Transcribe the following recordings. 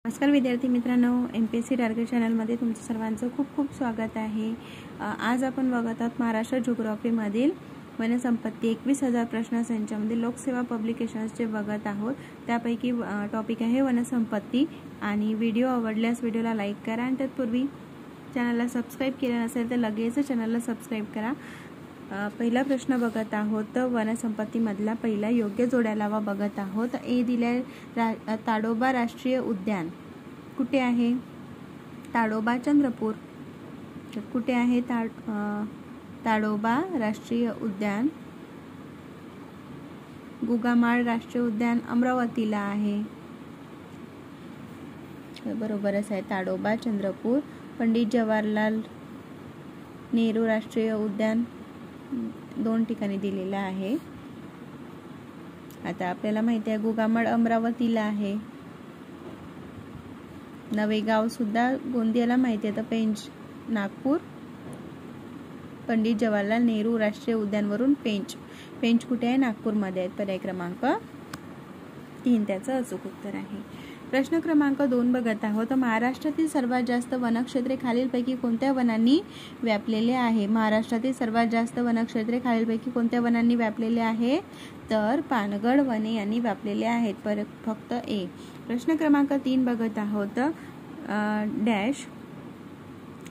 नमस्कार विद्यार्थी मित्रांनो, MPSC टार्गेट चॅनलमध्ये तुमचं सर्वांचं खूप खूप स्वागत आहे। आज आपण बघत आहोत महाराष्ट्र जिओग्राफीमधील वनसंपत्ती 21,000 प्रश्नसंचामध्ये लोकसेवा पब्लिकेशन्सचे बघत आहोत। त्यापैकी टॉपिक आहे वनसंपत्ती। आणि व्हिडिओ आवडल्यास व्हिडिओला लाईक करा आणि तत्पूर्वी चॅनलला सबस्क्राइब केलं नसेल तर लगेच चॅनलला सबस्क्राइब करा। पहिला प्रश्न बघत आहोत, वनसंपत्तीमधला पहिला योग्य जोड्या लावा बघत आहोत। ए दिले ताडोबा राष्ट्रीय उद्यान कुठे आहे? ताडोबा चंद्रपूर। कुठे आहे ताडोबा राष्ट्रीय उद्यान? गुगामाळ राष्ट्रीय उद्यान अमरावतीला आहे। बरोबरच आहे, ताडोबा चंद्रपूर। पंडित जवाहरलाल नेहरू राष्ट्रीय उद्यान 2 ठिकाणी दिलेला आहे। आता आपल्याला माहिती आहे गुगामाळ अमरावतीला आहे। नवेगाव सुद्धा गोंदियाला माहिती आहे, तर पेंच नागपूर। पंडित जवाहरलाल नेहरू राष्ट्रीय उद्यान वरून पेंच कुठे आहे? नागपूरमध्ये आहे। पर्याय क्रमांक 3 त्याचं अचूक उत्तर आहे। प्रश्न क्रमांक 2 बघत आहोत, महाराष्ट्रातील सर्वात जास्त वनक्षेत्रे खालीलपैकी कोणत्या वनांनी व्यापलेले आहे? महाराष्ट्रातील सर्वात जास्त वनक्षेत्रे खालीलपैकी कोणत्या वनांनी व्यापलेले आहे? तर पानगड वने यांनी व्यापलेले आहेत। फक्त ए। प्रश्न क्रमांक 3 बघत आहोत, डॅश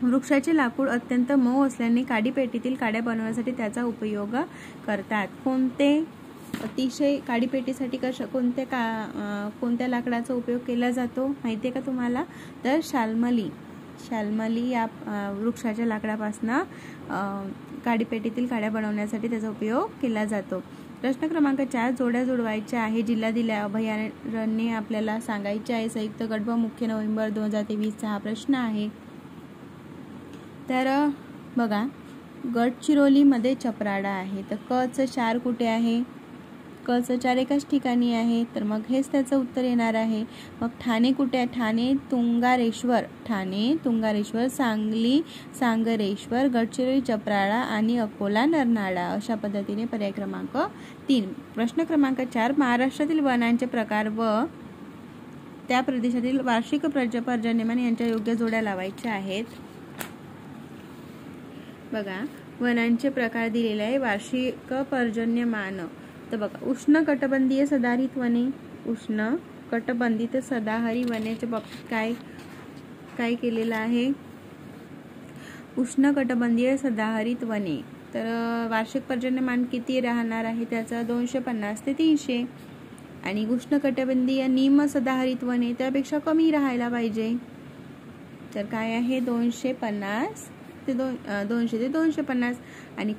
वृक्षाचे लाकूड अत्यंत मऊ असल्याने काडीपेटीतील काड्या बनवण्यासाठी त्याचा उपयोग करतात। कोणते अतिशय काडीपेटीसाठी कोणत्या लाकडाचा उपयोग केला जातो माहिती आहे का तुम्हाला? तर शाल्मली या वृक्षाच्या लाकडापासून काडीपेटीतील काड्या बनवण्यासाठी त्याचा उपयोग केला जातो। प्रश्न क्रमांक 4 जोड्या जुळवायच्या आहे। जिल्हा दिल्या अभयारण्ये आपल्याला सांगायचे आहे। संयुक्त गट व मुख्य नोव्हेंबर 2023 हा प्रश्न आहे। तर बघा, गडचिरोलीमध्ये चपराडा आहे, तर क चं 4 कुठे आहे? क चं 4 एकाच ठिकाणी आहे, तर मग हेच त्याचं उत्तर येणार आहे। मग ठाणे कुठे आहे? ठाणे तुंगारेश्वर, सांगली सांगरेश्वर, गडचिरोली चपराळा आणि अकोला नरनाळा। अशा पद्धतीने पर्याय क्रमांक 3। प्रश्न क्रमांक 4 महाराष्ट्रातील वनांचे प्रकार व त्या प्रदेशातील वार्षिक पर्जन्यमान यांच्या योग्य जोड्या लावायच्या आहेत। बघा, वनांचे प्रकार दिलेले आहे। वार्षिक पर्जन्यमान, तर बघा उष्णकटिबंधीय सदाहरित वने, उष्णकटिबंधित सदाहरित वनाच्या बाबतीत काय केलेलं आहे? उष्णकटिबंधीय सदाहरित वने, तर वार्षिक पर्जन्यमान किती राहणार आहे त्याचा? 250 ते 300। आणि उष्णकटिबंधीय निम सदाहरित वने त्यापेक्षा कमी राहायला पाहिजे, तर काय आहे? 200 ते 250। आणि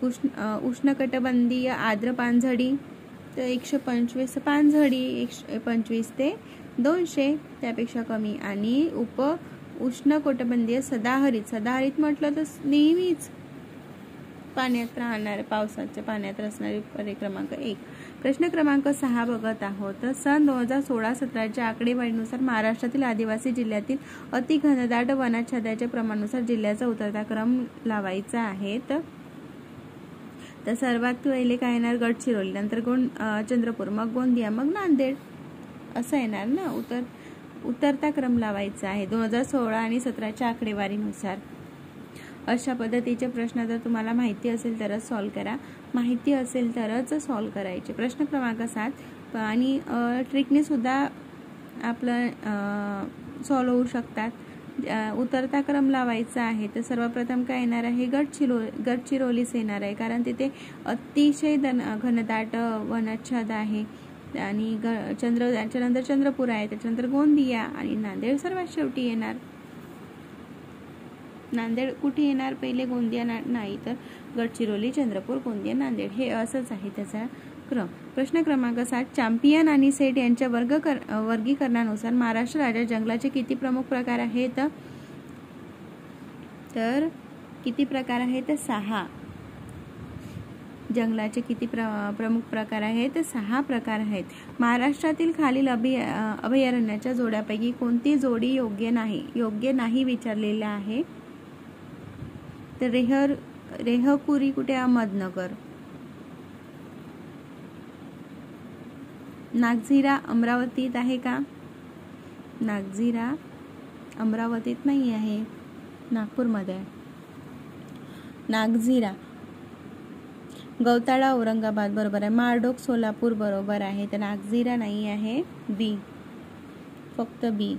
उष्णकटिबंधीय आर्द्र पानझडी तर 125 पानझडी 125 ते 200 त्यापेक्षा कमी। आणि उष्णकटिबंधीय सदाहरित म्हटलं तर नेहमीच पाण्यात राहणार, पावसाच्या पाण्यात असणारे पर्याय क्रमांक 1। प्रश्न क्रमांक 6 बघत आहोत, सन 2016-17च्या आकडेवारीनुसार महाराष्ट्रातील आदिवासी जिल्ह्यातील अतिघनदाट वनाच्छादाच्या प्रमाणानुसार जिल्ह्याचा उतरता क्रम लावायचा आहे। तर सर्वात पहिले काय येणार? गडचिरोली, नंतर चंद्रपूर, मग गोंदिया, मग नांदेड असं येणार ना। उतरता क्रम लावायचा आहे 2016 आणि 17च्या आकडेवारीनुसार। अशा पद्धतीचे प्रश्न जर तुम्हाला माहिती असेल तरच सॉल्व करा, माहिती असेल तरच सॉल्व करायचे। प्रश्न क्रमांक 7 आणि ट्रिकने सुद्धा आपलं सॉल्व होऊ शकतात। उतरता क्रम लावायचा आहे, तर सर्वप्रथम काय येणार आहे? गडचिरोलीच येणार आहे, कारण तिथे अतिशय घनदाट वनाच्छाद आहे। आणि त्याच्यानंतर चंद्रपूर आहे, त्याच्यानंतर गोंदिया आणि नांदेड सर्वात शेवटी येणार। नांदेड कुठे येणार? पहिले गोंदिया नाही, तर गडचिरोली, चंद्रपूर, गोंदिया, नांदेड हे असंच आहे त्याचा क्रम। प्रश्न क्रमांक 7 चॅम्पियन आणि सेट यांच्या वर्गीकरणानुसार महाराष्ट्र राज्यात जंगलाचे किती प्रमुख प्रकार आहेत? तर किती प्रकार आहेत? 6। जंगलाचे किती प्रमुख प्रकार आहेत? 6 प्रकार आहेत। महाराष्ट्रातील खालील अभयारण्याच्या जोड्यापैकी कोणती जोडी योग्य नाही विचारलेले आहे? तर रेहकुरी कुठे? अहमदनगर। नागझिरा अमरावतीत आहे का? नागझिरा अमरावतीत नाही आहे, नागपूरमध्ये आहे. नागझिरा गौताळा औरंगाबाद बरोबर आहे. माळढोक सोलापूर बरोबर आहे. तर नागझिरा नाही आहे, बी, फक्त बी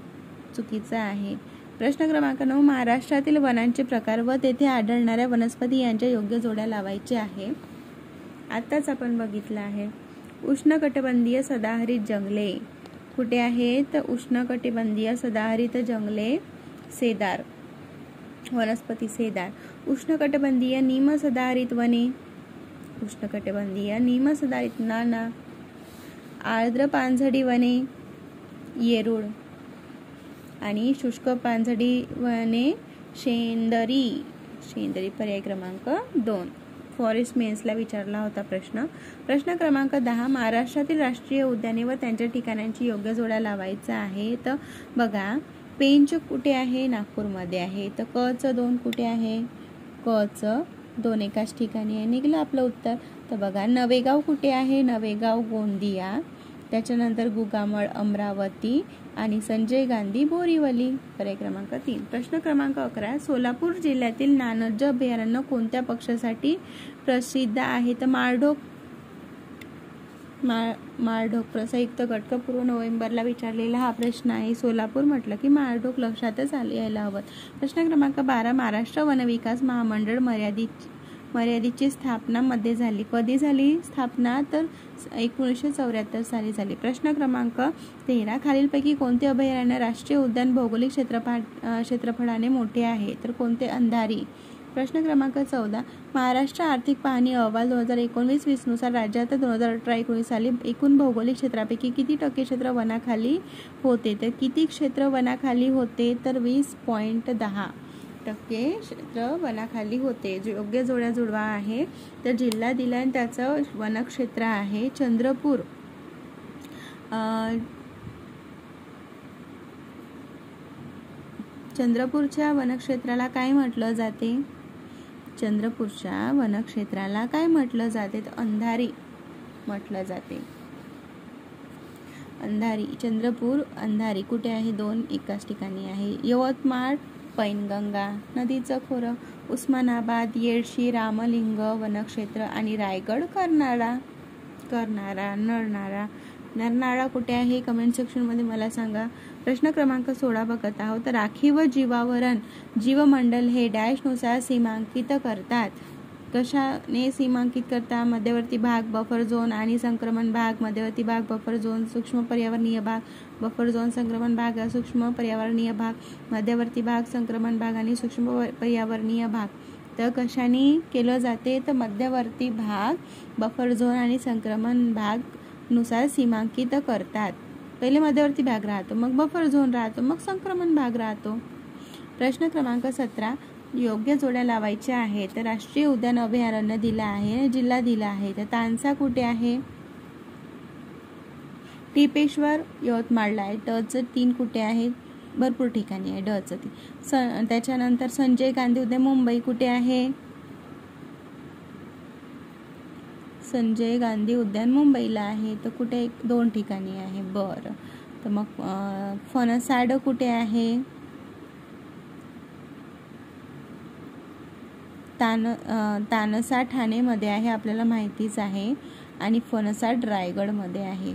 चुकीचा आहे. प्रश्न क्रमांक 9, महाराष्ट्रातील वनांचे प्रकार व तेथे आढळणाऱ्या वनस्पती यांच्या योग्य जोड्या लावायचे आहे. आताच आपण बघितलं आहे. उष्णकटिबंधीय सदाहरित जंगले कुठे आहेत? उष्णकटिबंधीय सदाहरित जंगले सेदार, वनस्पती सेदार. उष्णकटिबंधीय निमसदाहरित वने, उष्णकटिबंधीय निमसदाहरित नाना. आर्द्र पानझडी वने येरूळ आणि शुष्क पानझडी वने शेंदरी, शेंदरी पर्याय क्रमांक 2. फॉरेस्ट मेन्सला विचारला होता प्रश्न. प्रश्न क्रमांक 10, महाराष्ट्रातील राष्ट्रीय उद्याने व त्यांच्या ठिकाणांची योग्य जोड्या लावायचा आहे. तर बघा, पेंच कुठे आहे? नागपूरमध्ये आहे. तर क चं 2 कुठे आहे? क चं 2 एकाच ठिकाणी आहे. निघलं आपलं उत्तर. तर बघा, नवेगाव कुठे आहे? नवेगाव गोंदिया. त्याच्यानंतर गुगामळ अमरावती आणि संजय गांधी बोरीवली, पर्याय क्रमांक 3. प्रश्न क्रमांक 11, सोलापूर जिल्ह्यातील नानज अभयारण्य कोणत्या पक्षासाठी प्रसिद्ध आहे? तर माळढोक, माळढोक संयुक्त गट पूर्व नोव्हेंबरला विचारलेला हा प्रश्न आहे. सोलापूर म्हटलं की माळढोक लक्षातच यायला हवं. प्रश्न क्रमांक 12, महाराष्ट्र वन विकास महामंडळ मर्यादितची स्थापना मध्ये झाली. कधी झाली स्थापना? तर 1974 साली झाली. प्रश्न क्रमांक 13, खालीलपैकी कोणते अभयारण्य राष्ट्रीय उद्यान भौगोलिक क्षेत्रफळाने मोठे आहे? तर कोणते? अंधारी. प्रश्न क्रमांक 14, महाराष्ट्र आर्थिक पाहणी अहवाल 2019-20 नुसार राज्यात 2018-19 साली एकूण भौगोलिक क्षेत्रापैकी किती टक्के क्षेत्र वनाखाली होते? तर किती क्षेत्र वनाखाली होते? तर 20.10% क्षेत्र वनाखाली होते. योग्य जोड्या जुळवा आहे. तर जिल्हा दिला आणि त्याचं वनक्षेत्र आहे चंद्रपूर. चंद्रपूरच्या वनक्षेत्राला काय म्हटलं जाते? चंद्रपूरच्या वनक्षेत्राला काय म्हटलं जाते? तर अंधारी म्हटलं जाते. अंधारी, चंद्रपूर, अंधारी कुठे आहे? 2 एकाच ठिकाणी आहे. यवतमाळ पैनगंगा नदीचं खोरं, उस्मानाबाद येडशी रामलिंग वनक्षेत्र आणि रायगड करनाळा. नरनाळा कुठे आहे? कमेंट सेक्शन मध्ये मला सांगा. प्रश्न क्रमांक 16 बघत आहोत. राखीव जीवावरण जीवमंडल हे डॅश नुसार सीमांकित करतात. कशाने सीमांकित करतात? मध्यवर्ती भाग बफर झोन आणि संक्रमण भाग. मध्यवर्ती भाग बफर झोन, सूक्ष्म पर्यावरणीय भाग बफर झोन, संक्रमण भाग सूक्ष्म पर्यावरणीय भाग, मध्यवर्ती भाग संक्रमण भाग आणि सूक्ष्म पर्यावरणीय भाग. तर कशाने केलं जाते? तर मध्यवर्ती भाग बफर झोन आणि संक्रमण भाग नुसार सीमांकित करतात. पहिले मध्यवर्ती भाग राहतो, मग बफर झोन राहतो, मग संक्रमण भाग राहतो. प्रश्न क्रमांक 17, योग्य जोड्या लावायच्या आहे. तर राष्ट्रीय उद्यान अभयारण्य दिला आहे, जिल्हा दिला आहे. तर तानसा कुठे आहे? टिपेश्वर यवतमाळला आहे. टचं 3 कुठे आहे? भरपूर ठिकाणी आहे डचं 3. त्याच्यानंतर संजय गांधी उद्यान मुंबई कुठे आहे? संजय गांधी उद्यान मुंबईला आहे. तर कुठे? 2 ठिकाणी आहे. बरं, तर मग फणसाड कुठे आहे? तानसा ठाणेमध्ये आहे, आपल्याला माहितीच आहे. आणि फणसाड रायगडमध्ये आहे.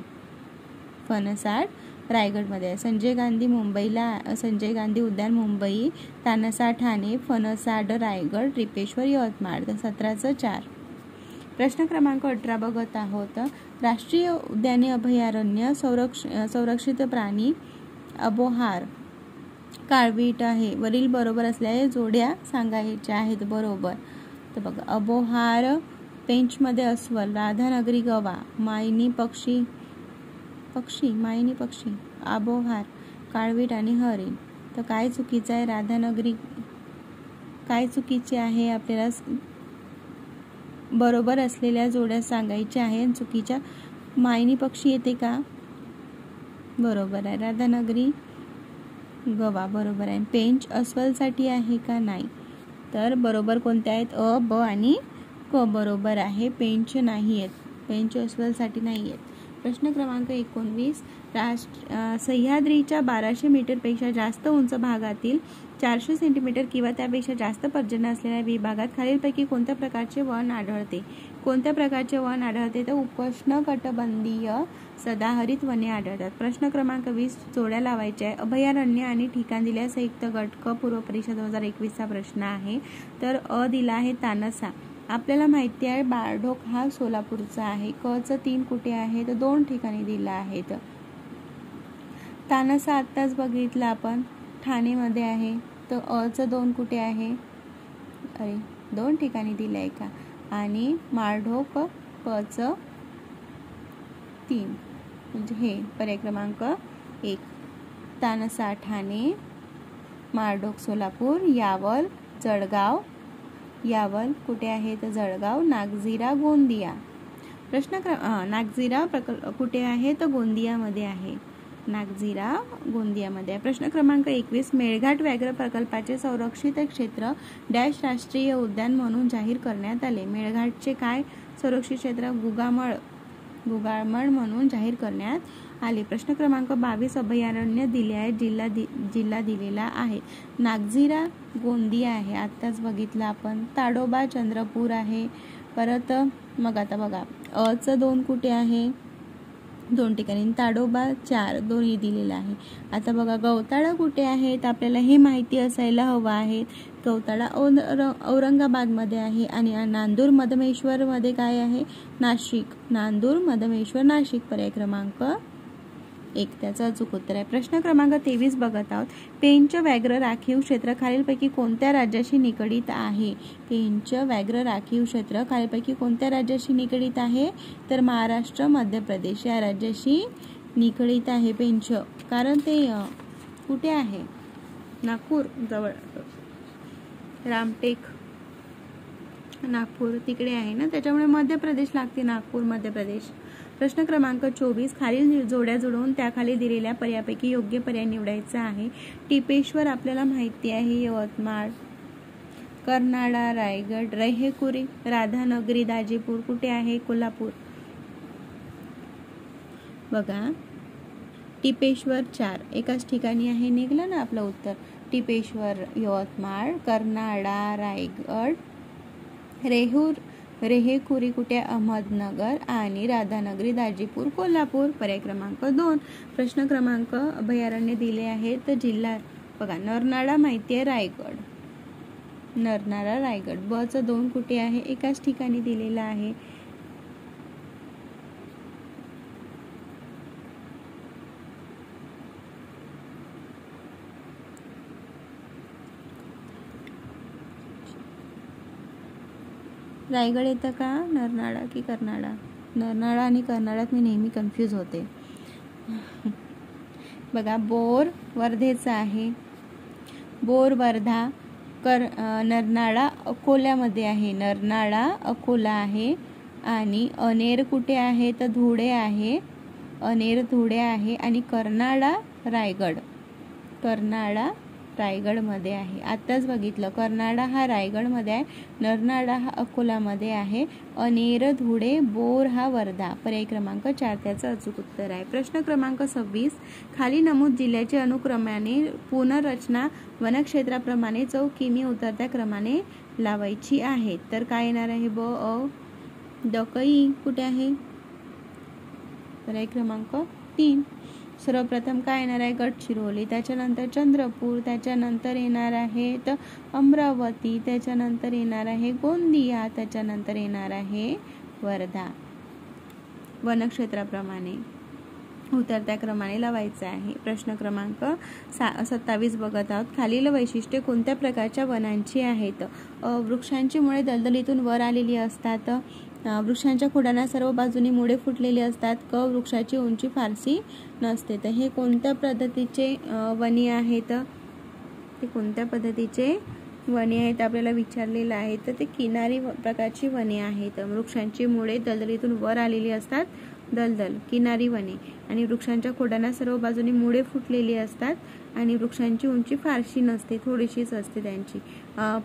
फणसाड रायगडमध्ये आहे. संजय गांधी मुंबईला, संजय गांधी उद्यान मुंबई, तानसा ठाणे, फणसाड रायगड, टिपेश्वर यवतमाळ. तर 17चं 4. प्रश्न क्रमांक 18 बघत आहोत. राष्ट्रीय उद्याने अभयारण्य संरक्षित प्राणी अबोहार काळवीट आहे. वरील बरोबर असलेल्या जोड्या सांगायच्या आहेत. बरोबर. तर बघा, अबोहार पेंचमध्ये अस्वल, राधानगरी गवा, मायनी पक्षी, मायनी पक्षी, अबोहार काळवीट आणि हरिण. तर काय चुकीचं आहे? राधानगरी काय चुकीचे आहे? आपल्याला बरोबर असलेल्या जोड्या सांगायच्या आहे. चुकीच्या मायनी पक्षी येते का? बरोबर आहे. राधानगरी गवा बरोबर आहे. पेंच अस्वलसाठी आहे का? नाही. तर बरोबर कोणत्या आहेत? अ, ब आणि क बरोबर आहे. पेंच नाही आहेत. पेंच अस्वलसाठी नाही आहेत. प्रश्न क्रमांक 19, सह्याद्रीच्या 1200 मीटरपेक्षा जास्त उंच भागातील 400 सेंटीमीटर किंवा त्यापेक्षा जास्त पर्जन्य असलेल्या विभागात खालीलपैकी कोणत्या प्रकारचे वन आढळते? कोणत्या प्रकारचे वन आढळते? तर उपोष्णकटिबंधीय सदाहरित वने आढळतात. प्रश्न क्रमांक 20 जोड्या लावायच्या आहे. अभयारण्य आणि ठिकाण दिल्या संयुक्त गट क पूर्व परीक्षा 2021चा प्रश्न आहे. तर अ दिला आहे तानसा. आपल्याला माहिती आहे बाळढोक हा सोलापूरचा आहे. क चं 3 कुठे आहे? तर 2 ठिकाणी दिला आहेत. तानसा आत्ताच बघितलं आपण, ठाणेमध्ये आहे. तर अ चं 2 कुठे आहे? अरे 2 ठिकाणी दिलं आहे का? आणि माळढोक प चं 3 म्हणजे हे पर्याय क्रमांक 1. तानसा ठाणे, माळढोक सोलापूर, यावल जळगाव. यावल कुठे आहे? तर जळगाव. नागझिरा गोंदिया. नागझिरा कुठे आहे? तर गोंदियामध्ये आहे. नागझिरा गोंदियामध्ये आहे. प्रश्न क्रमांक 21 मेळघाट व्याघ्र प्रकल्पाचे संरक्षित क्षेत्र डॅश राष्ट्रीय उद्यान म्हणून जाहीर करण्यात आले. मेळघाटचे काय संरक्षित क्षेत्र? गुगाळमळ म्हणून जाहीर करण्यात आले. प्रश्न क्रमांक 22 अभयारण्य दिले आहे. जिल्हा दिलेला आहे. नागझिरा गोंदिया आहे, आत्ताच बघितलं आपण. ताडोबा चंद्रपूर आहे. परत मग आता बघा अ चं 2 कुठे आहे? 2 ठिकाणी. ताडोबा 4 दोन्ही दिलेला आहे. आता बघा गवताळा कुठे आहे? तर आपल्याला हे माहिती असायला हवं आहे. गवताळा औरंगाबादमध्ये आहे. आणि नांदूर मधमेश्वर मध्ये काय आहे? नाशिक. नांदूर मधमेश्वर नाशिक. पर्याय क्रमांक 1 त्याचं अचूक उत्तर आहे. प्रश्न क्रमांक 23 बघत आहोत. पेंच व्याघ्र राखीव क्षेत्र खालीलपैकी कोणत्या राज्याशी निगडीत आहे? पेंच व्याघ्र राखीव क्षेत्र खालीलपैकी कोणत्या राज्याशी निगडीत आहे? तर महाराष्ट्र, मध्य प्रदेश या राज्याशी निगडीत आहे पेंच. कारण ते कुठे आहे? नागपूर जवळ. रामटेक नागपूर तिकडे आहे ना, त्याच्यामुळे मध्य प्रदेश लागते. नागपूर मध्य प्रदेश. प्रश्न क्रमांक 24 खालील जोड्या जोडून त्याखाली दिलेल्या पर्यायापैकी योग्य पर्याय निवडायचा आहे. टिपेश्वर आपल्याला माहिती आहे यवतमाळ. कर्नाळा रायगड. रेहेकुरी राधानगरी दाजीपूर कुठे आहे? कोल्हापूर. बघा टिपेश्वर 4 एकाच ठिकाणी आहे. निघलं ना आपलं उत्तर. टिपेश्वर यवतमाळ, कर्नाळा रायगड, रेहेकुरी कुठे? अहमदनगर आणि राधानगरी दाजीपूर कोल्हापूर. पर्याय क्रमांक 2. प्रश्न क्रमांक अभयारण्य दिले आहे. तर जिल्हा बघा नरनाळा माहिती आहे रायगड. नरनाळा रायगड. ब चं 2 कुठे आहे? एकाच ठिकाणी दिलेला आहे. रायगड येतं का? नरनाळा की कर्नाळा? नरनाळा आणि कर्नाळ्यात मी नेहमी कन्फ्यूज होते. बघा बोर वर्धेचा आहे. बोर वर्धा. नरनाळा अकोल्यामध्ये आहे. नरनाळा अकोला आहे. आणि अनेर कुठे आहे? तर धुळे आहे. अनेर धुळे आहे. आणि कर्नाळा रायगड. कर्नाळा रायगडमध्ये आहे. आत्ताच बघितलं कर्नाळा हा रायगडमध्ये आहे. नरनाळा हा अकोलामध्ये आहे. अनेर धुळे बोर हा वर्धा. पर्याय क्रमांक 4 त्याचं अचूक उत्तर आहे. प्रश्न क्रमांक 26 खाली नमूद जिल्ह्याची अनुक्रमाने पुनर्रचना वनक्षेत्राप्रमाणे 4 किमी उतरत्या क्रमाने लावायची आहे. तर काय येणार आहे? ब अ डकई कुठे आहे? पर्याय क्रमांक 3. सर्वप्रथम काय येणार आहे? गडचिरोली. त्याच्यानंतर चंद्रपूर. त्याच्यानंतर येणार आहे तर अमरावती. त्याच्यानंतर येणार आहे गोंदिया. त्याच्यानंतर येणार आहे वर्धा. वनक्षेत्राप्रमाणे उतरत्या क्रमाने लावायचं आहे. प्रश्न क्रमांक 27 बघत आहोत. खालील वैशिष्ट्ये कोणत्या प्रकारच्या वनांची आहेत? वृक्षांची मुळे दलदलीतून वर आलेली असतात. वृक्षांच्या खोडांना सर्व बाजूनी मुळे फुटलेली असतात. क वृक्षाची उंची फारशी नसते. तर हे कोणत्या पद्धतीचे वने आहेत? ते कोणत्या पद्धतीचे वने आहेत आपल्याला विचारलेलं आहे. तर ते किनारी प्रकारची वने आहेत. वृक्षांची मुळे दलदलीतून वर आलेली असतात. दलदल, किनारी वने आणि वृक्षांच्या खोडांना सर्व बाजूनी मुळे फुटलेली असतात आणि वृक्षांची उंची फारशी नसते, थोडीशीच असते त्यांची.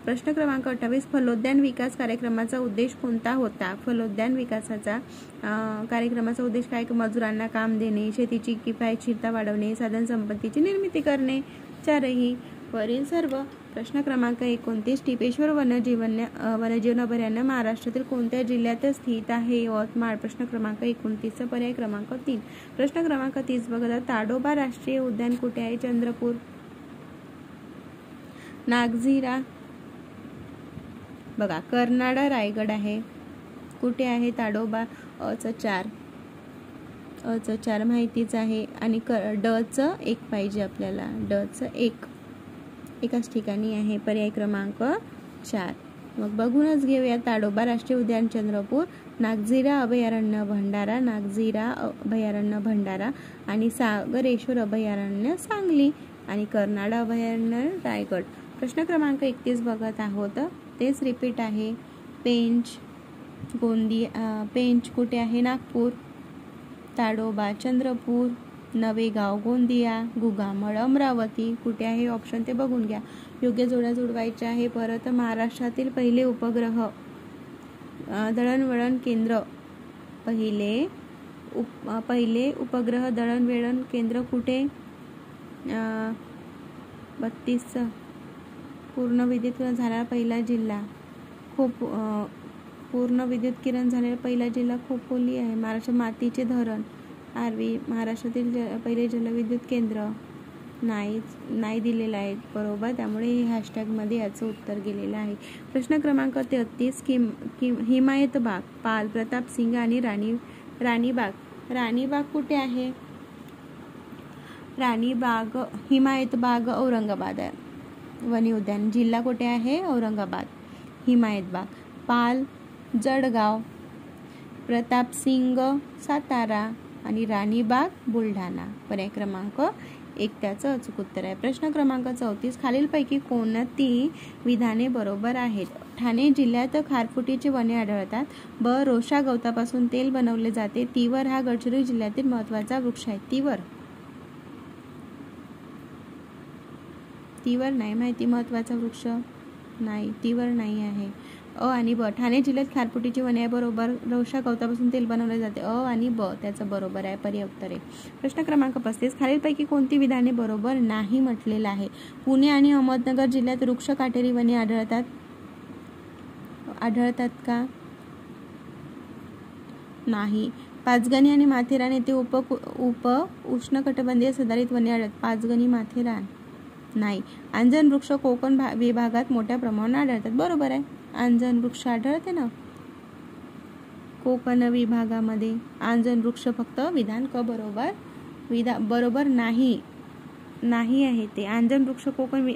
प्रश्न क्रमांक 28, फलोद्यान विकास कार्यक्रमाचा उद्देश कोणता होता? फलोद्यान विकासाचा कार्यक्रमाचा उद्देश काय? मजुरांना काम देणे, शेतीची किफायतशीरता वाढवणे, साधन संपत्तीची निर्मिती करणे. चारही वरील सर्व. प्रश्न क्रमांक 29, टिपेश्वर वन्यजीव अभयारण्य महाराष्ट्रातील कोणत्या जिल्ह्यात स्थित आहे? यवतमाळ. प्रश्न क्रमांक 29 पर्याय क्रमांक 3. प्रश्न क्रमांक 30 बघा, ताडोबा राष्ट्रीय उद्यान कुठे आहे? चंद्रपूर. नागझिरा बघा कर्नाळा रायगड आहे. कुठे आहे ताडोबा? अ चं 4 माहितीच आहे आणि ड चं 1 पाहिजे आपल्याला. ड चं 1 एकाच ठिकाणी आहे. पर्याय क्रमांक 4. मग बघूनच घेऊया. ताडोबा राष्ट्रीय उद्यान चंद्रपूर, नागझिरा अभयारण्य भंडारा आणि सागरेश्वर अभयारण्य सांगली आणि कर्नाळा अभयारण्य रायगड. प्रश्न क्रमांक 31 बघत आहोत, तेच रिपीट आहे. पेंच कुठे आहे? नागपूर. ताडोबा चंद्रपूर, नवेगाव गोंदिया, गुगामळ अमरावती. कुठे आहे ऑप्शन ते बघून घ्या. योग्य जोड्या जुळवायच्या आहे. परत महाराष्ट्रातील पहिले उपग्रह दळणवळण केंद्र पहिले उपग्रह दळणवळण केंद्र कुठे? 32 पूर्ण विद्युतीकरण झालेला पहिला जिल्हा खोपोली आहे. महाराष्ट्र मातीचे धरण आर्वी. महाराष्ट्रातील पहिले जलविद्युत केंद्र नाही दिलेलं आहे बरोबर, त्यामुळे हे हॅशटॅगमध्ये याचं उत्तर गेलेलं आहे. प्रश्न क्रमांक 33, हिमायत बाग पाल, प्रताप सिंग आणि राणीबाग कुठे आहे? राणीबाग हिमायत बाग औरंगाबाद वनी उद्यान. जिल्हा कुठे आहे? औरंगाबाद. हिमायत बाग पाल जळगाव, प्रताप सिंग सातारा आणि राणीबाग बुलढाणा. पर्याय क्रमांक 1 त्याचं अचूक उत्तर आहे. प्रश्न क्रमांक 34, खालीलपैकी कोणती विधाने बरोबर आहेत? ठाणे जिल्ह्यात खारफुटीची वने आढळतात. ब. रोशा गवतापासून तेल बनवले जाते. तिवर हा गडचिरोली जिल्ह्यातील महत्त्वाचा वृक्ष आहे. तिवर नाही माहिती महत्त्वाचा वृक्ष नाही, तिवर नाही आहे. अ आणि ब. ठाणे जिल्ह्यात खारफुटीची वने आहे बरोबर. रोशा गवतापासून तेल बनवले जाते. अ आणि ब त्याचं बरोबर आहे. पर्याय उत्तर आहे. प्रश्न क्रमांक 35, खालीलपैकी कोणती विधाने बरोबर नाही म्हटलेलं आहे? पुणे आणि अहमदनगर जिल्ह्यात वृक्ष काटेरी वने आढळतात का? नाही. पाचगणी आणि माथेरान येथे उप उष्णकटिबंधीय सदाहरित वने आढळतात. पाचगणी माथेरान नाही. आंजण वृक्ष कोकण विभागात मोठ्या प्रमाणात आढळतात. बरोबर आहे. आंजण वृक्ष आढळते ना कोकण विभागामध्ये. आंजण वृक्ष फक्त विधान क बरोबर नाही आहे ते. आंजण वृक्ष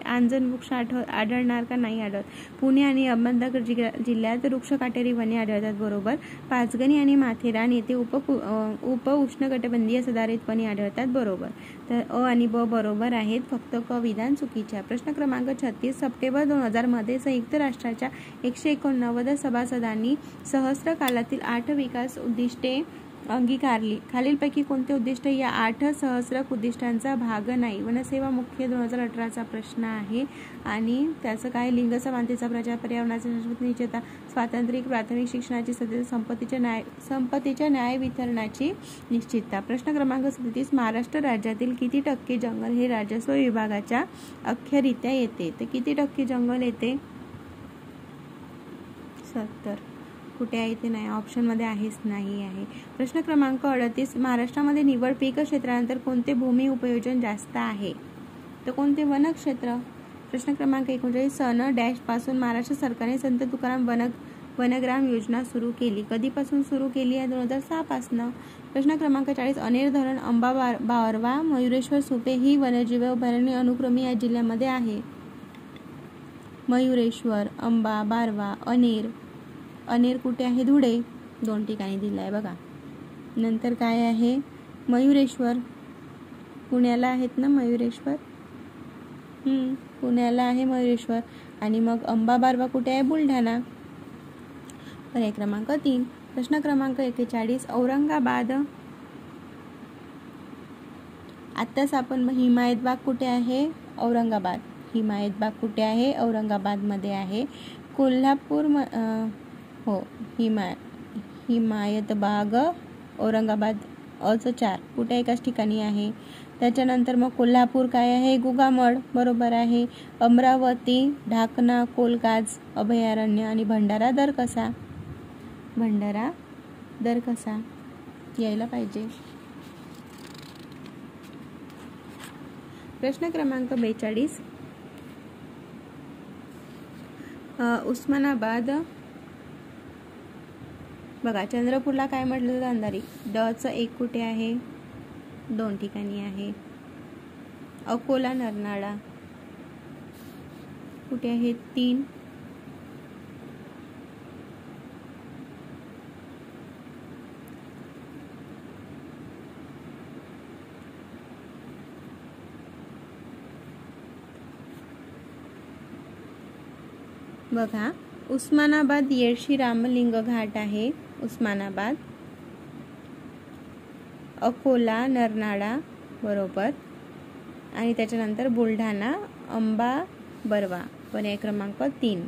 आंजण वृक्ष आढळणार का? नाही आढळत. पुणे आणि अहमदनगर जिल्ह्यात वृक्ष काटेरी वने आढळतात बरोबर. पाचगणी आणि माथेरान येथे उप उष्णकटिबंधीय सदाहरित वने आढळतात बरोबर. तर अ आणि ब बरोबर आहेत, फक्त क विधान चुकीचे आहे. प्रश्न क्रमांक 36, सप्टेंबर 2000 मध्ये संयुक्त राष्ट्राच्या 189 सभासदांनी सहस्र कालातील 8 विकास उद्दिष्टे अंगीकारली. खालीलपैकी कोणते उद्दिष्ट या 8 सहस्रक उद्दिष्टांचा भाग नाही? वनसेवा मुख्य 2018चा प्रश्न आहे आणि त्याचं काय? लिंग समानतेचा प्रचार, पर्यावरणाचा शाश्वत निश्चितता, स्वातंत्र्य प्राथमिक शिक्षणाची सत्यता, संपत्तीच्या न्याय वितरणाची निश्चितता. प्रश्न क्रमांक 37, महाराष्ट्र राज्यातील किती टक्के जंगल हे राजस्व विभागाच्या अखत्यारीत येते? तर किती टक्के जंगल येते? 70. कुठे आहे ते नाही, ऑप्शनमध्ये आहेच नाही आहे. प्रश्न क्रमांक 38, महाराष्ट्रामध्ये निवड पीक क्षेत्रानंतर कोणते भूमी उपयोजन जास्त आहे? तर कोणते? वनक्षेत्र. प्रश्न क्रमांक 39, सन डॅश पासून महाराष्ट्र सरकारने संत तुकाराम वनग्राम योजना सुरू केली. कधीपासून सुरू केली आहे? 2006 पासून. प्रश्न क्रमांक 40, अनेर धरण, अंबा बारवा, मयुरेश्वर सुपे ही वन्यजीव अभयारण्य अनुक्रमे या जिल्ह्यामध्ये आहे. मयुरेश्वर, अंबा बारवा, अनेर कुठे आहे? धुळे. 2 ठिकाणी दिलं आहे बघा. नंतर काय आहे? मयुरेश्वर पुण्याला आहेत ना मयुरेश्वर. पुण्याला आहे मयुरेश्वर. आणि मग अंबा बारवा कुठे आहे? बुलढाणा. पर्याय क्रमांक 3. प्रश्न क्रमांक 41, आत्ताच आपण हिमायत बाग कुठे आहे? औरंगाबाद. हिमायत बाग कुठे आहे? औरंगाबादमध्ये आहे. कोल्हापूर हो, हिमायत बाग औरंगाबाद अचं 4 कुठे एकाच ठिकाणी आहे. त्याच्यानंतर मग कोल्हापूर काय आहे? गुगामड, बरोबर आहे. अमरावती, ढाकणा, कोलकाज अभयारण्य आणि भंडारा दरकसा. भंडारा दरकसा यायला पाहिजे. प्रश्न क्रमांक 42. उस्मानाबाद, बघा चंद्रपूरला काय म्हटलं जातं? अंधारी. च 1 कुठे आहे? 2 ठिकाणी आहे. अकोला, नरनाळा कुठे आहे? 3. बघा, उस्मानाबाद येडशी रामलिंग घाट आहे. उस्मानाबाद, अकोला, नरनाळा, बरोबर. आणि त्याच्यानंतर बुलढाणा, अंबा बरवा, पर्याय क्रमांक 3.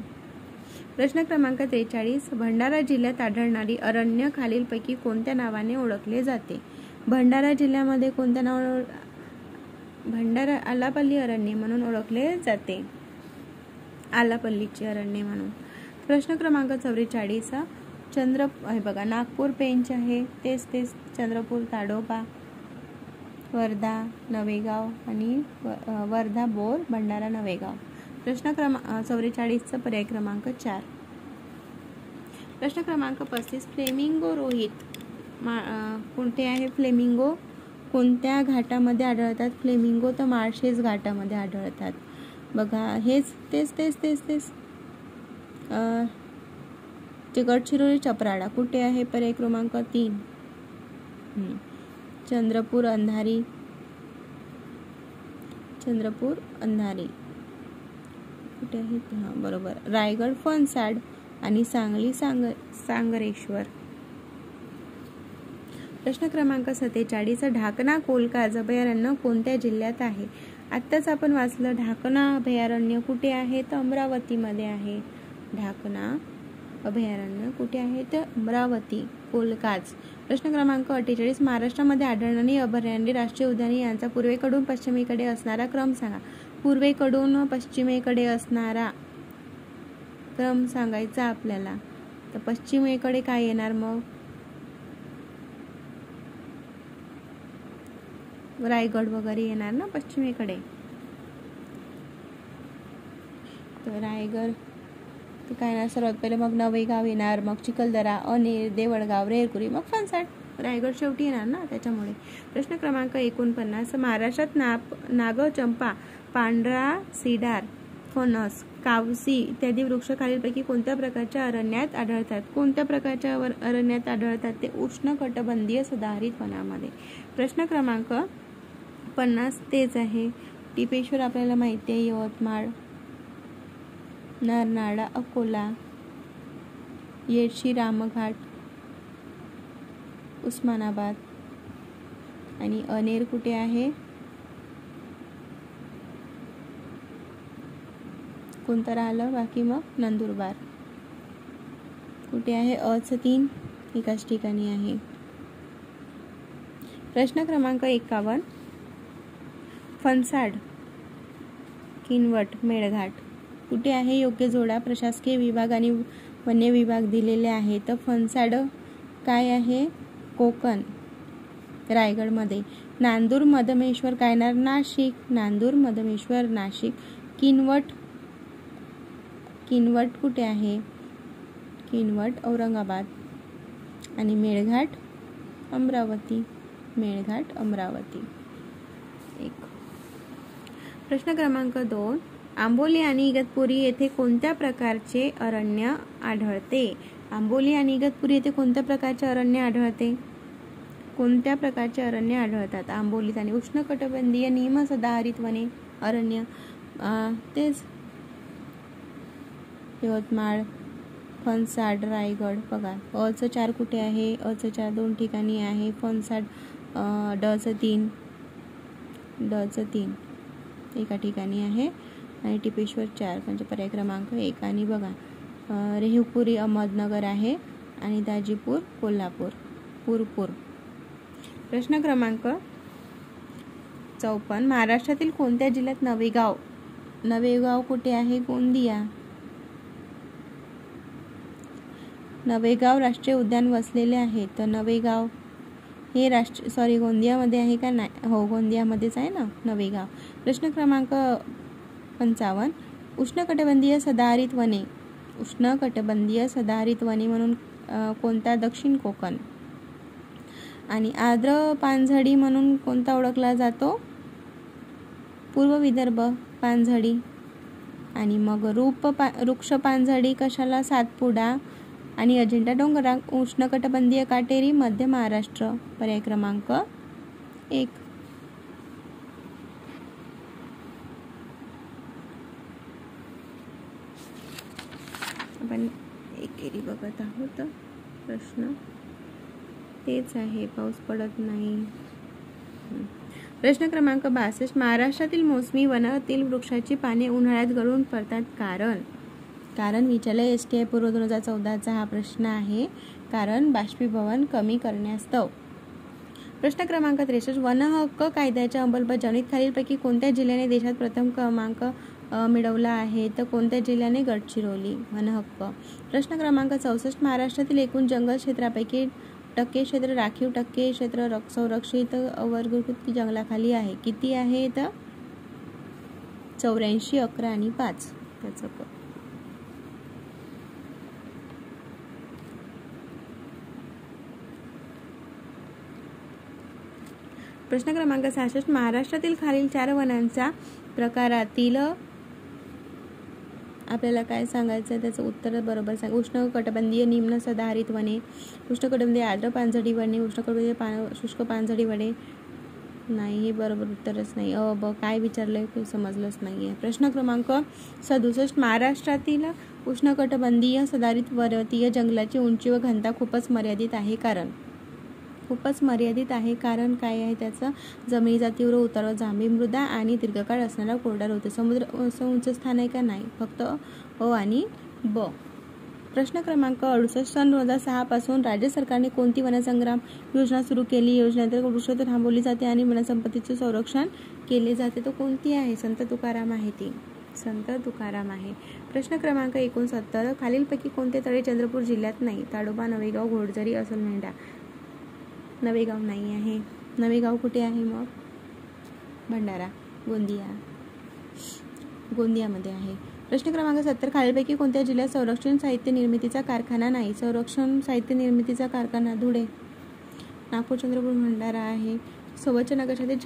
प्रश्न क्रमांक 43. भंडारा जिल्ह्यात आढळणारी अरण्य खालीलपैकी कोणत्या नावाने ओळखले जाते? भंडारा जिल्ह्यामध्ये कोणत्या नावाने? भंडारा आलापल्ली अरण्य म्हणून ओळखले जाते. आलापल्लीचे अरण्य म्हणून. प्रश्न क्रमांक 44. हे बघा, नागपूर पेंच आहे. तेच चंद्रपूर ताडोबा, वर्धा नवेगाव आणि वर्धा बोर, भंडारा नवेगाव. प्रश्न क्रमांक 44 पर्याय क्रमांक 4. प्रश्न क्रमांक 35. फ्लेमिंगो रोहित कोणते आहे? फ्लेमिंगो कोणत्या घाटामध्ये आढळतात? फ्लेमिंगो तर माळशेज घाटामध्ये आढळतात. बघा, हेच तेच गडचिरोली चपराळा कुठे आहे? पर्याय क्रमांक 3. चंद्रपूर अंधारी कुठे आहे? बरोबर. रायगड फणसाड आणि सांगली सांगरेश्वर. प्रश्न क्रमांक 47. ढाकणा कोलकाज अभयारण्य कोणत्या जिल्ह्यात आहे? आत्ताच आपण वाचलं. ढाकणा अभयारण्य कुठे आहे? तर अमरावतीमध्ये आहे. ढाकणा अभयारण्य कुठे आहे? तर अमरावती. कोलकाज. प्रश्न क्रमांक 48. महाराष्ट्रामध्ये आढळणारी अभयारण्ये, राष्ट्रीय उद्याने यांचा पूर्वेकडून पश्चिमेकडे असणारा क्रम सांगा. पूर्वेकडून पश्चिमेकडे असणारा क्रम सांगायचा आपल्याला. तर पश्चिमेकडे काय येणार मग? रायगड वगैरे येणार ना पश्चिमेकडे. तर रायगड तर काय येणार सर्वात पहिले? मग नवेगाव येणार, मग चिखलदरा, अनेर, देवळगाव, रेरकुरी, मग फणसाड. रायगड शेवटी येणार ना त्याच्यामुळे. प्रश्न क्रमांक 49. महाराष्ट्रात नागचंपा, पांढरा सिडार, फणस, कावसी इत्यादी वृक्ष खालीलपैकी कोणत्या प्रकारच्या अरण्यात आढळतात? कोणत्या प्रकारच्या अरण्यात आढळतात? ते उष्णकटिबंधीय सदाहरित वनामध्ये. प्रश्न क्रमांक 50 तेच आहे. टिपेश्वर आपल्याला माहिती आहे. यवतमाळ, नरनाळा, अकोला, येडशी रामघाट, उस्मानाबाद आणि अनेर कुठे आहे? कोणतं राहिलं बाकी? मग नंदुरबार कुठे आहे? 3 एकाच ठिकाणी आहे. प्रश्न क्रमांक 51. फणसाड, किनवट, मेळघाट कुठे आहे? योग्य जोडा. प्रशासकीय विभाग आणि वन्य विभाग दिलेले आहे. तर फणसाड काय आहे? कोकण, रायगडमध्ये. नांदूर मधमेश्वर काय येणार? नाशिक. नांदूर मधमेश्वर नाशिक. किनवट कुठे आहे? किनवट औरंगाबाद आणि मेळघाट अमरावती. मेळघाट अमरावती. 1. प्रश्न क्रमांक 2. आंबोली आणि इगतपुरी येथे कोणत्या प्रकारचे अरण्य आढळते? आंबोली आणि इगतपुरी येथे कोणत्या प्रकारचे अरण्य आढळते? कोणत्या प्रकारचे अरण्य आढळतात आंबोलीत? आणि उष्णकटिबंधीय नियमसदाहरित वने अरण्य तेच यवतमाळ, फणसाड, रायगड. बघा, 4 कुठे आहे? 4 2 ठिकाणी आहे. फणसाड 3 डचं 3 एका ठिकाणी आहे आणि टिपेश्वर 4 म्हणजे पर्याय क्रमांक 1. आणि बघा रेहुपुरी अहमदनगर आहे आणि दाजीपूर कोल्हापूर पूरपूर. प्रश्न क्रमांक 54. महाराष्ट्रातील कोणत्या जिल्ह्यात नवेगाव कुठे आहे? गोंदिया. नवेगाव राष्ट्रीय उद्यान वसलेले आहे. तर नवेगाव हे गोंदियामध्ये आहे का? नाही. हो, गोंदियामध्येच आहे ना नवेगाव. प्रश्न क्रमांक 55. उष्णकटिबंधीय सदाहरित वने म्हणून कोणता? दक्षिण कोकण. आणि आर्द्र पानझडी म्हणून कोणता ओळखला जातो? पूर्व विदर्भ पानझडी. आणि मग वृक्ष पानझडी कशाला? सातपुडा आणि अजिंठा डोंगराळ. उष्णकटिबंधीय काटेरी मध्य महाराष्ट्र. पर्याय क्रमांक 1. आपण एकेरी बघत आहोत. प्रश्न तेच आहे, पाऊस पडत नाही. प्रश्न क्रमांक 62. महाराष्ट्रातील मोसमी वनातील वृक्षाची पाने उन्हाळ्यात गळून पडतात कारण विचारलंय STI पूर्व 2014चा हा प्रश्न आहे. कारण बाष्पीभवन कमी करण्यास्तव. प्रश्न क्रमांक 63. वन हक्क कायद्याच्या अंमलबजावणीत खालीलपैकी कोणत्या जिल्ह्याने देशात प्रथम क्रमांक मिळवला आहे? तर कोणत्या जिल्ह्याने? गडचिरोली. वन हक्क. प्रश्न क्रमांक 64. महाराष्ट्रातील एकूण जंगल क्षेत्रापैकी टक्के क्षेत्र राखीव, टक्के क्षेत्र संरक्षित वर्गीकृत जंगलाखाली आहे. किती आहे? तर 84, 11 आणि 5. त्याचं प्रश्न क्रमांक 66. महाराष्ट्रातील खालील 4 वनांच्या प्रकारातील आपल्याला काय सांगायचं? त्याचं उत्तर बरोबर सांग. उष्णकटिबंधीय निम्न सदाहरित वने, उष्णकटिबंधीय आर्द्र पानझडी वने, उष्णकटिबंधीय शुष्क पानझडी वने. नाही, हे बरोबर उत्तरच नाही. काय विचारलंय काही समजलंच नाहीये. प्रश्न क्रमांक 67. महाराष्ट्रातील उष्णकटिबंधीय सदाहरित पर्वतीय जंगलाची उंची व घनता खूपच मर्यादित आहे. कारण काय आहे त्याचं? जमिनीचा तीव्र उतार व जांभी मृदा आणि दीर्घकाळ असणारा कोरडा ऋतू. समुद्र उंच स्थान आहे का? नाही, फक्त अ आणि ब. प्रश्न क्रमांक 68. सन 2006 पासून राज्य सरकारने कोणती वनसंग्राम योजना सुरू केली? योजनेत वृक्षतोड थांबवली जाते आणि वनसंपत्तीचे संरक्षण केले जाते. तो कोणती आहे? संत तुकाराम आहे ती. संत तुकाराम आहे. प्रश्न क्रमांक 69. खालीलपैकी कोणते तळे चंद्रपूर जिल्ह्यात नाही? ताडोबा, नवेगाव, घोडझरी, असलमेंढा. नवेगाव नाही आहे. नवेगाव कुठे आहे मग? भंडारा, गोंदियामध्ये आहे. प्रश्न क्रमांक 70. खालीलपैकी कोणत्या जिल्ह्यात संरक्षण साहित्य निर्मितीचा कारखाना नाही? संरक्षण साहित्य निर्मितीचा कारखाना धुळे, नागपूर, चंद्रपूर, भंडारा आहे. सोबतच्या नकाशातील